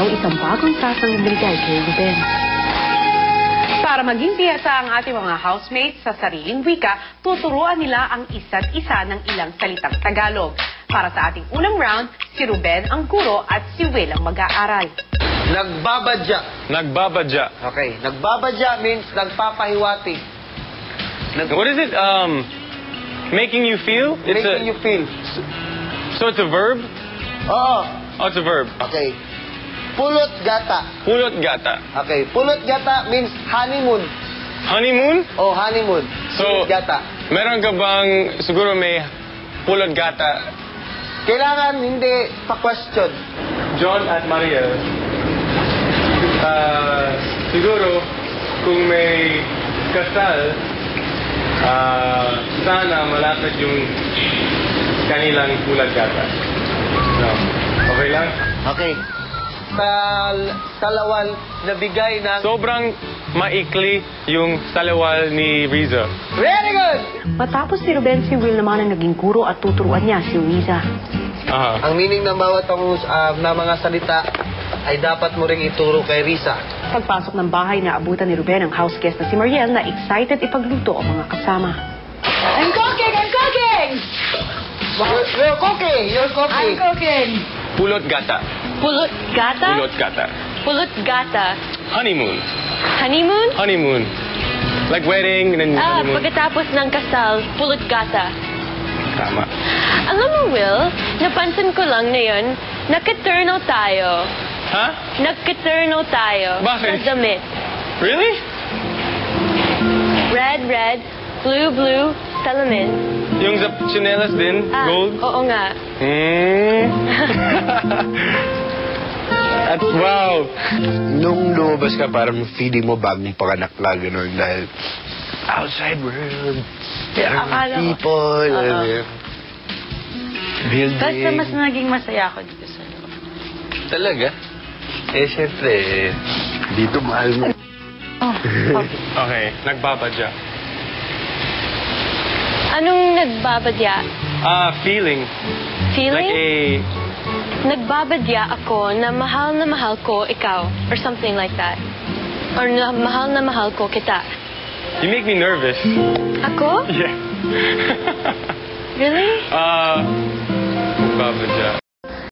isang bagong tasang binigay kay Ruben. Para maging piyesa ang ating mga housemates sa sariling wika, tuturuan nila ang isa't isa ng ilang salitang Tagalog. Para sa ating unang round, si Ruben ang guro at si Will ang mag-aaral. Nagbabadya. Nagbabadya. Okay. Nagbabadya means nagpapahiwatig. What is it? Making you feel? Making you feel. So it's a verb? Oo. Oh, it's a verb. Okay. Pulot gata. Pulot gata. Okay. Pulot gata means honeymoon. Honeymoon? Oh, honeymoon. So, Pulot gata. meron ka bang, siguro may pulot gata? Kailangan hindi pa-question. John at Mariel, siguro kung may kasal, sana malapit yung kanilang pulot gata. No. Okay lang? Okay. Salawal na bigay ng... Sobrang maikli yung salawal ni Riza. Very good! Matapos si Ruben, si Will naman ang naging guro at tuturuan niya si Riza. Ang meaning ng bawat na mga salita ay dapat mo ring ituro kay Risa. Pagpasok ng bahay, naabutan ni Ruben ang house guest na si Mariel na excited ipagluto ang mga kasama. I'm cooking! I'm cooking! You're cooking! You're cooking! I'm cooking! Pulot gata. Pulot gata? Pulot gata. Pulot gata. Honeymoon. Honeymoon? Honeymoon. Like wedding and then honeymoon. Pagkatapos ng kasal, pulot gata. Tama. Alam mo, Will, napansin ko lang na yun, nakaturno tayo. Ha? Nakaturno tayo. Bakit? Sa damit. Really? Red, red, blue, blue, salamin. Yung sa chinelas din? Gold? Oo nga. At wow. Nung lumabas ka, parang feeling mo bagong panganak na gano'n dahil outside world, Akala ko. people, building. Basta mas naging masaya ako dito sa loob. Talaga? Eh, syempre, dito mahal mo. Okay, nagbabadya. Anong nagbabadya? Feeling. Feeling? Like a... Nagbabadya ako na mahal ko ikaw. Or something like that. Or na mahal ko kita. You make me nervous. Ako? Yeah. Really? Nagbabadya.